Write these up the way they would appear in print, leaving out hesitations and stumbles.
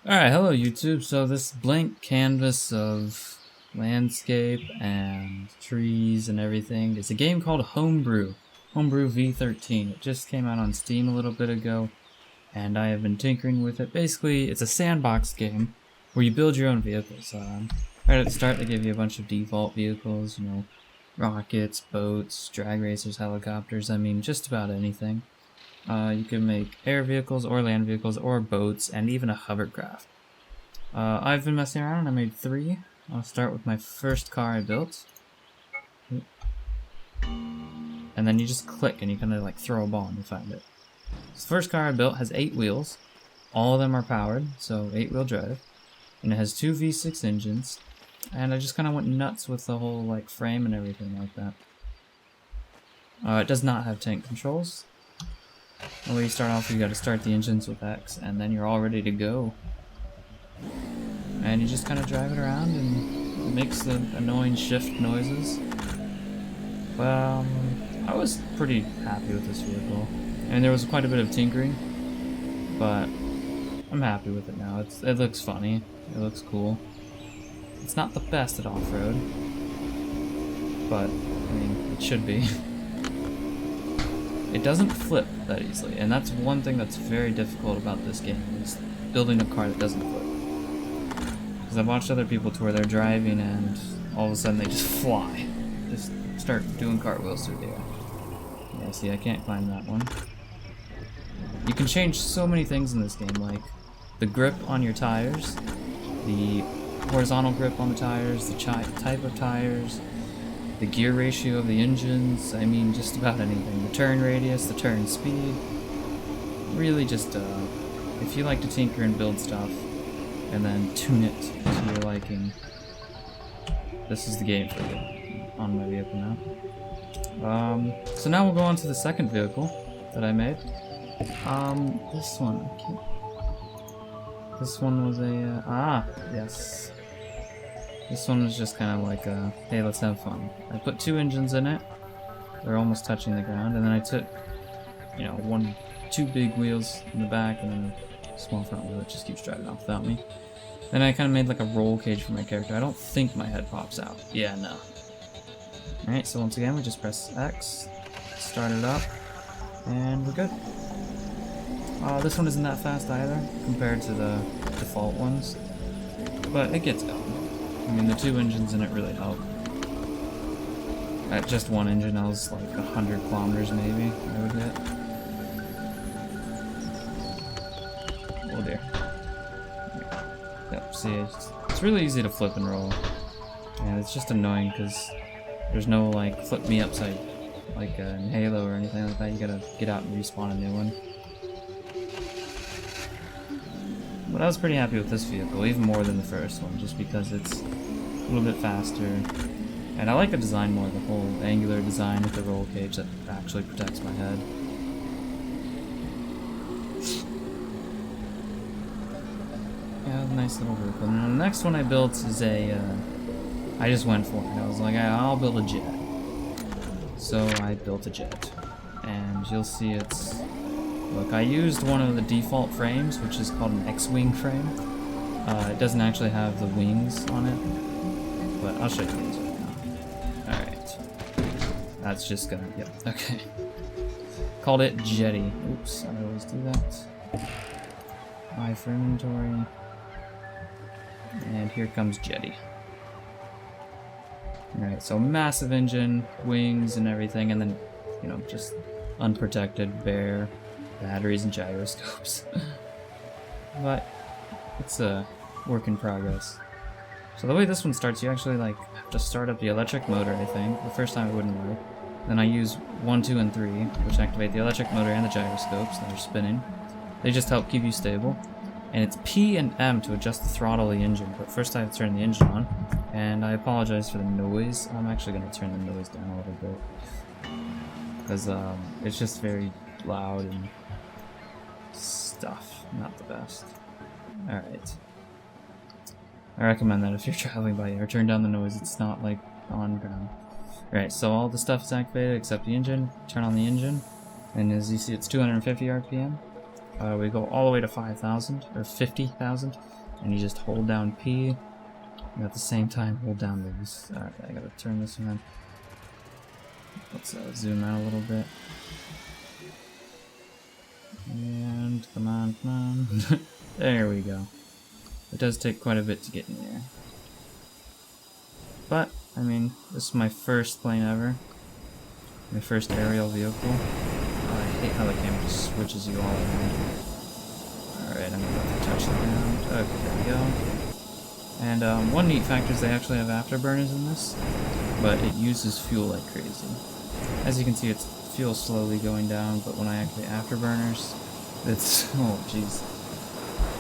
Alright, hello YouTube. So this blank canvas of landscape and trees and everything is a game called Homebrew V13. It just came out on Steam a little bit ago, and I have been tinkering with it. Basically, it's a sandbox game where you build your own vehicles. Right at the start, they give you a bunch of default vehicles, rockets, boats, drag racers, helicopters, I mean, just about anything. You can make air vehicles or land vehicles or boats and even a hovercraft. I've been messing around and I made 3. I'll start with my first car I built. And then you just click and you kind of like throw a ball and you find it. This first car I built has 8 wheels. All of them are powered, so 8-wheel drive. And it has 2 V6 engines. And I just kind of went nuts with the whole like frame and everything like that. It does not have tank controls. The way you start off, you got to start the engines with X, and then you're all ready to go. And you just kind of drive it around, and it makes the annoying shift noises. But I was pretty happy with this vehicle, and there was quite a bit of tinkering, but I'm happy with it now. It looks funny, it looks cool. It's not the best at off-road, but I mean, it should be. It doesn't flip that easily, and that's one thing that's very difficult about this game, is building a car that doesn't flip. Because I've watched other people to where they're driving and all of a sudden they just fly. Just start doing cartwheels through the air. Yeah, see, I can't climb that one. You can change so many things in this game, like the grip on your tires, the horizontal grip on the tires, the type of tires, the gear ratio of the engines, I mean just about anything. The turn radius, the turn speed. Really just, if you like to tinker and build stuff, and then tune it to your liking, this is the game for you. On my vehicle now. So now we'll go on to the second vehicle that I made. This one, this one was a, yes. This one was just kind of like a, hey, let's have fun. I put 2 engines in it. They're almost touching the ground, and then I took, 2 big wheels in the back, and then a small front wheel that just keeps driving off without me. Then I kind of made like a roll cage for my character. I don't think my head pops out. Yeah, no. Alright, so once again, we just press X, start it up, and we're good. This one isn't that fast either, compared to the default ones, but it gets going. I mean, the 2 engines in it really help. At just 1 engine, I was like 100 kilometers maybe I would hit. Oh dear. Yep, see, it's really easy to flip and roll. And it's just annoying because there's no like flip me upside like in Halo or anything like that. You gotta get out and respawn a new one. But I was pretty happy with this vehicle, even more than the first one, just because it's a little bit faster. And I like the design more, the whole angular design with the roll cage that actually protects my head. Yeah, nice little vehicle. And the next one I built is a, I just went for it. I was like, I'll build a jet. So I built a jet. And you'll see it's... Look, I used one of the default frames, which is called an X-wing frame. It doesn't actually have the wings on it, but I'll show you these right now. Alright. That's just gonna, yep, okay. Called it Jetty. Oops, I always do that. Buy for inventory. And here comes Jetty. Alright, so massive engine, wings and everything, and then, just unprotected, bare batteries and gyroscopes. But it's a work in progress. So the way this one starts, you actually like have to start up the electric motor, I think. The first time it wouldn't work. Then I use 1, 2, and 3, which activate the electric motor and the gyroscopes that are spinning. They just help keep you stable. And it's P and M to adjust the throttle of the engine, but first I have to turn the engine on. And I apologize for the noise. I'm actually going to turn the noise down a little bit. Because it's just very loud and stuff. Not the best. Alright. I recommend that if you're traveling by air, turn down the noise. It's not like on ground. Alright, so all the stuff is activated except the engine. Turn on the engine. And as you see, it's 250 RPM. We go all the way to 5,000 or 50,000. and you just hold down P, and at the same time hold down these. Alright, I gotta turn this around. Let's zoom out a little bit. And come on, come on. There we go. It does take quite a bit to get in the air. But, I mean, this is my first plane ever. My first aerial vehicle. Oh, I hate how the camera just switches you all around. Alright, I'm about to touch the ground. Okay, there we go. And one neat factor is they actually have afterburners in this, but it uses fuel like crazy. As you can see, it's fuel slowly going down, but when I activate afterburners, it's, oh jeez,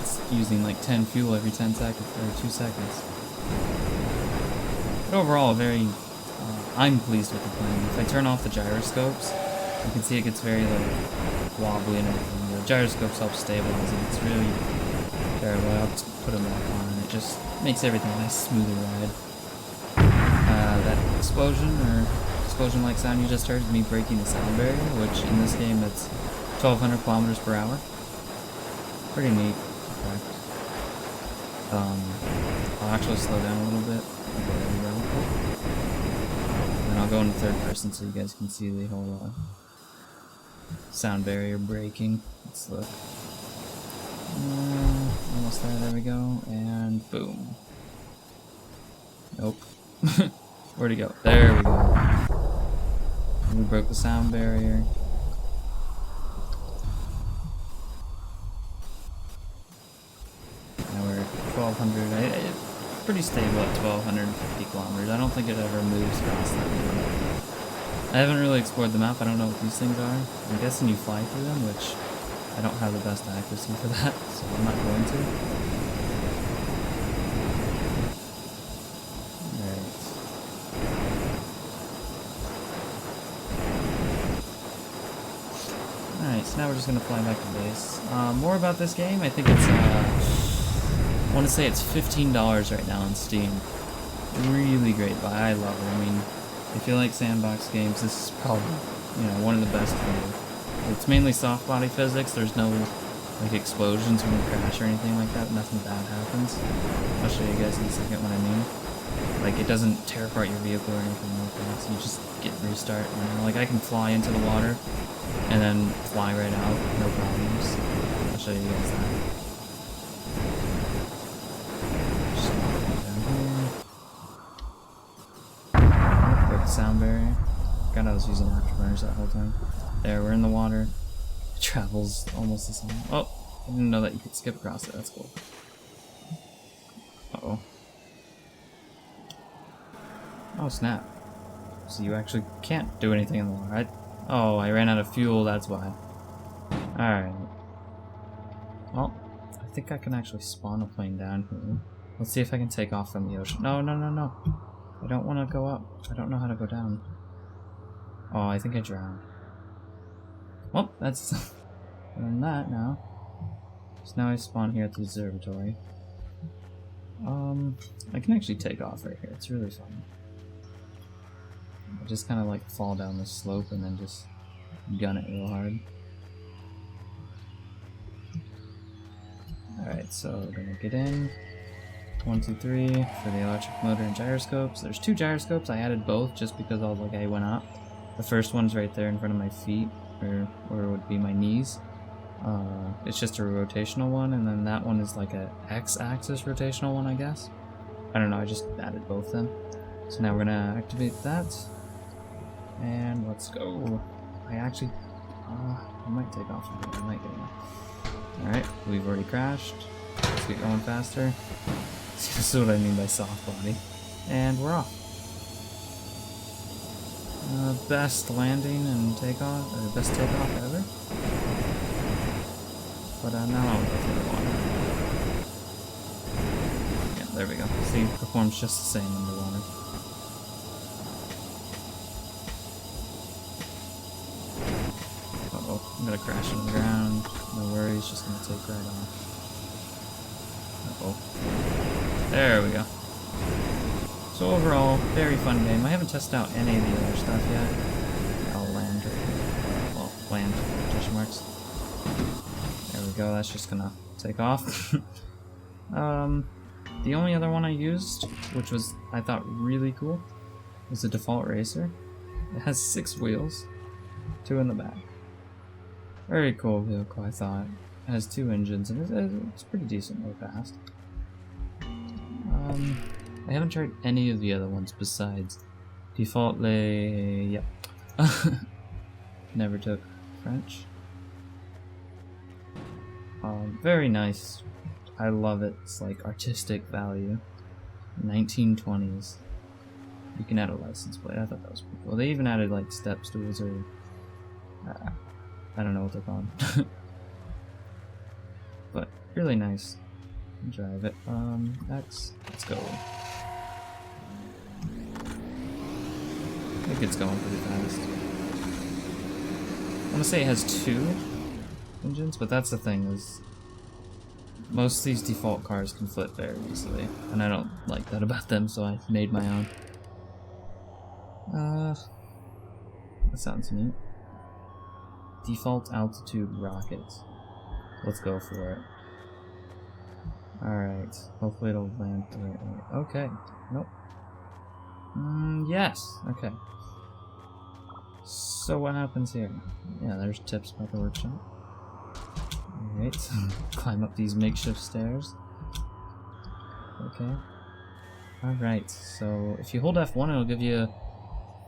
it's using like 10 fuel every 10 seconds, or 2 seconds. But overall, I'm pleased with the plane. If I turn off the gyroscopes, you can see it gets very like wobbly and everything. The gyroscopes help stabilize it. It's really terrible. I'll just put them back on, and it just makes everything a nice, smoother ride. That explosion-like sound you just heard is me breaking the sound barrier, which in this game it's 1,200 kilometers per hour. Pretty neat. Okay. I'll actually slow down a little bit. And then I'll go into third person so you guys can see the whole sound barrier breaking. Let's look. Almost there we go. And boom. Nope. Where'd it go? There we go. We broke the sound barrier. Now we're at 1,200. It's pretty stable at 1,250 kilometers. I don't think it ever moves past that. I haven't really explored the map. I don't know what these things are. I'm guessing you fly through them, which I don't have the best accuracy for that, so I'm not going to. Alright, so now we're just gonna fly back to base. More about this game, I think it's, I want to say it's $15 right now on Steam. Really great buy, I love it. I mean, if you like sandbox games, this is probably, one of the best for you. It's mainly soft body physics, there's no, like, explosions when you crash or anything like that, nothing bad happens. I'll show you guys in a second what I mean. Like, it doesn't tear apart your vehicle or anything like that, so you just get restart. Like, I can fly into the water and then fly right out, no problems. I'll show you guys that. Just down here. Break the sound barrier. God, I was using afterburners that whole time. There, we're in the water. It travels almost the same. Oh, I didn't know that you could skip across it. That's cool. Uh-oh. Oh, snap. So you actually can't do anything in the water, right? Oh, I ran out of fuel, that's why. Alright. Well, I think I can actually spawn a plane down here. Let's see if I can take off from the ocean. No, no, no, no. I don't want to go up. I don't know how to go down. Oh, I think I drowned. Well, that's... done that now. So now I spawn here at the observatory. I can actually take off right here. It's really fun. I just kind of like fall down the slope and then just gun it real hard. Alright, so we're gonna get in. 1, 2, 3 for the electric motor and gyroscopes. There's 2 gyroscopes. I added both just because I was like, I went up. The first one's right there in front of my feet, or where it would be my knees. It's just a rotational one, and then that one is like a X-axis rotational one, I guess. I don't know, I just added both of them. So now we're gonna activate that. And let's go. I actually, I might take off from here. I might get in. Alright, we've already crashed. Let's get going faster. See, this is what I mean by soft body. And we're off. Best landing and takeoff, or best takeoff ever. But now I'll go through the water. Yeah, there we go. See, performs just the same underwater. Uh-oh, I'm gonna crash into the ground. No worries, just gonna take right off. Uh-oh. There we go. So overall, very fun game. I haven't tested out any of the other stuff yet. I'll land right here. Well, land, quotation marks. There we go, that's just gonna take off. The only other one I used, which was, I thought, really cool, was the default racer. It has 6 wheels, 2 in the back. Very cool vehicle, I thought. It has 2 engines, and it's pretty decently fast. I haven't tried any of the other ones besides default yep. Never took French. Very nice. I love it. It's like artistic value. 1920s. You can add a license plate. I thought that was pretty cool. They even added like step stools or I don't know what they're called. But really nice. Drive it. Let's go. I think it's going pretty fast. I want to say it has 2 engines, but that's the thing is most of these default cars can flip very easily, and I don't like that about them, so I made my own. That sounds neat. Default altitude rockets. Let's go for it. Alright, hopefully it'll land the right way. Okay, nope. Yes, okay. So what happens here? Yeah, there's tips about the workshop. Alright, climb up these makeshift stairs. Okay. Alright, so if you hold F1, it'll give you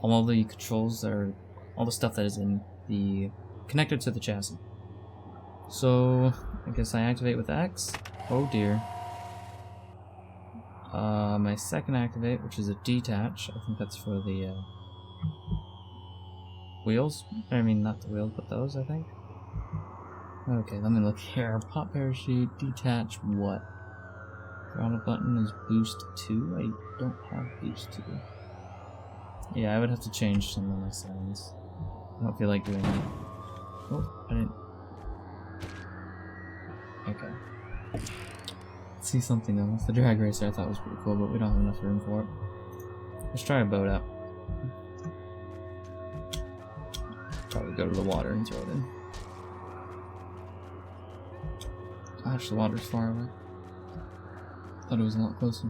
all the controls that are, all the stuff that is in the, connected to the chassis. So, I guess I activate with X. Oh dear. My second activate, which is a detach, I think that's for the wheels. I mean, not the wheels, but those, I think. Okay, let me look here. Pop parachute, detach, what? Throttle button is boost 2? I don't have boost 2. Yeah, I would have to change some of my settings. I don't feel like doing that. Oh, I didn't. Okay. Let's see something else. The drag racer I thought was pretty cool, but we don't have enough room for it. Let's try a boat out. Probably go to the water and throw it in. Gosh, the water's far away. Thought it was a lot closer.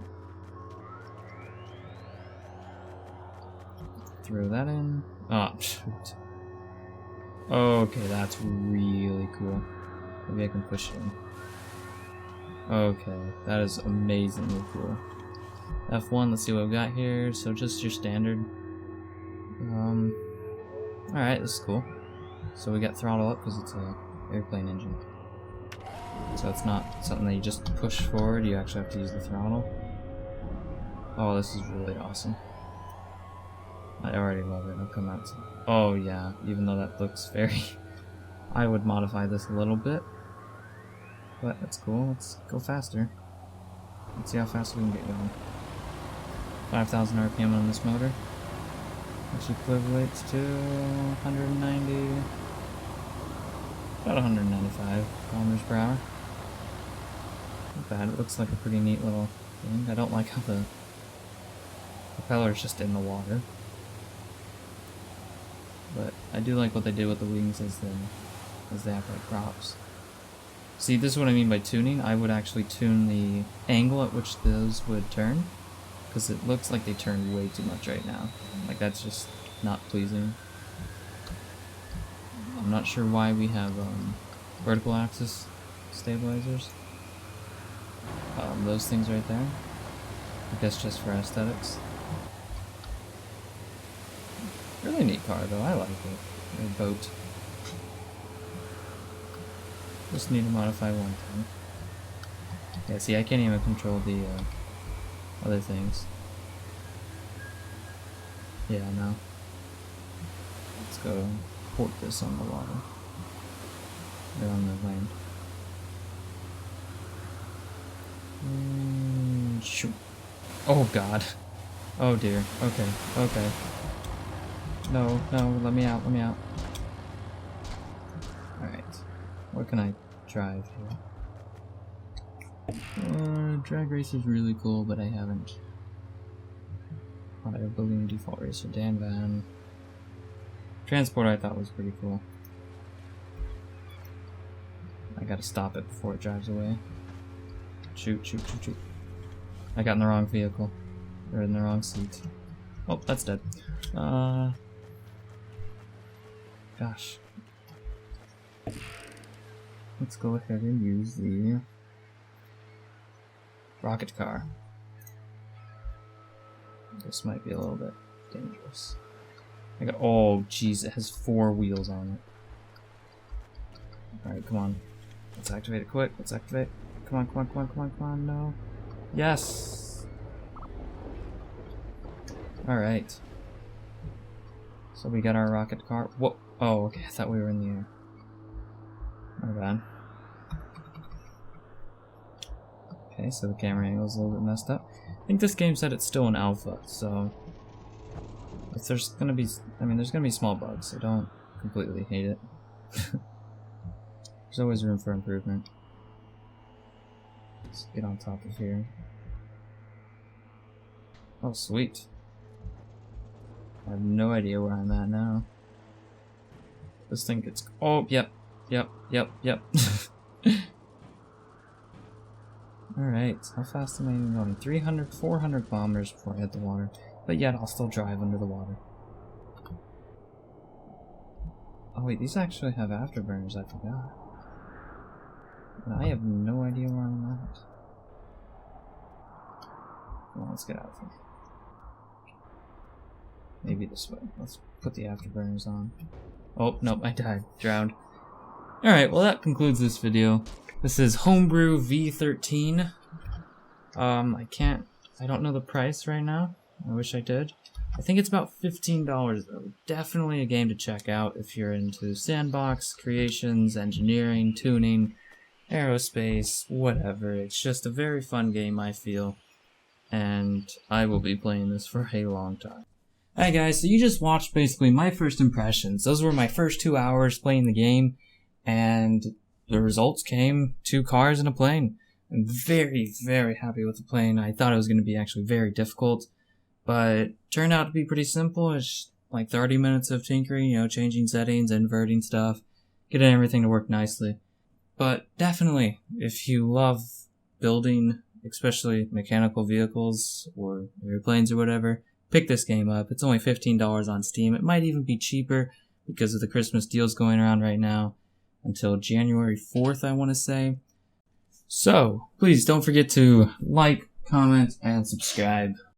Throw that in. Oh, shoot. Okay, that's really cool. Maybe I can push it in. Okay, that is amazingly cool. F1, let's see what we got here. So just your standard. Alright, this is cool. So we got throttle up because it's a airplane engine. So it's not something that you just push forward, you actually have to use the throttle. Oh, this is really awesome. I already love it. I'll come out to... Oh yeah, even though that looks very... I would modify this a little bit. But that's cool. Let's go faster. Let's see how fast we can get going. 5,000 RPM on this motor, which equates to 190... about 195 kilometers per hour. Not bad. It looks like a pretty neat little thing. I don't like how the propeller is just in the water. But I do like what they did with the wings as they act like props. See, this is what I mean by tuning. I would actually tune the angle at which those would turn, because it looks like they turn way too much right now. Like, that's just not pleasing. I'm not sure why we have vertical axis stabilizers. Those things right there. I guess just for aesthetics. Really neat car though, I like it. A boat. Just need to modify one thing. Yeah, see, I can't even control the other things. Yeah, no. Let's go port this on the water. Or on the land. Shoot. Oh god. Oh dear. Okay, okay. No, no, let me out, let me out. Alright. What can I drive here? Drag race is really cool, but I haven't. Hot air balloon, default racer, Dan Van. Transport I thought was pretty cool. I gotta stop it before it drives away. Shoot, shoot, shoot, shoot. I got in the wrong vehicle. Or in the wrong seat. Oh, that's dead. Gosh. Let's go ahead and use the rocket car. This might be a little bit dangerous. Oh, jeez, it has 4 wheels on it. Alright, come on. Let's activate it quick. Let's activate. Come on, come on, come on, come on, come on, no. Yes! Alright. So we got our rocket car. Whoa! Oh, okay, I thought we were in the air. My bad. Okay, so the camera angle's a little bit messed up. I think this game said it's still in alpha, so if there's gonna be, there's gonna be small bugs, so don't completely hate it. There's always room for improvement. Let's get on top of here. Oh, sweet. I have no idea where I'm at now. This thing gets, oh, yep. Alright, how fast am I even going? 300, 400 kilometers before I hit the water. But yet, I'll still drive under the water. Oh wait, these actually have afterburners, I forgot. And I have no idea where I'm at. Come on, let's get out of here. Maybe this way. Let's put the afterburners on. Oh, nope, I died. Drowned. Alright, well that concludes this video. This is Homebrew V13. I don't know the price right now. I wish I did. I think it's about $15 though. Definitely a game to check out if you're into sandbox, creations, engineering, tuning, aerospace, whatever. It's just a very fun game, I feel. And I will be playing this for a long time. Alright guys, so you just watched basically my first impressions. Those were my first 2 hours playing the game. And the results came 2 cars and a plane. I'm very, very happy with the plane. I thought it was going to be actually very difficult, but it turned out to be pretty simple. It's like 30 minutes of tinkering, changing settings, inverting stuff, getting everything to work nicely. But definitely, if you love building, especially mechanical vehicles or airplanes or whatever, pick this game up. It's only $15 on Steam. It might even be cheaper because of the Christmas deals going around right now. Until January 4th, I want to say. So, please don't forget to like, comment, and subscribe.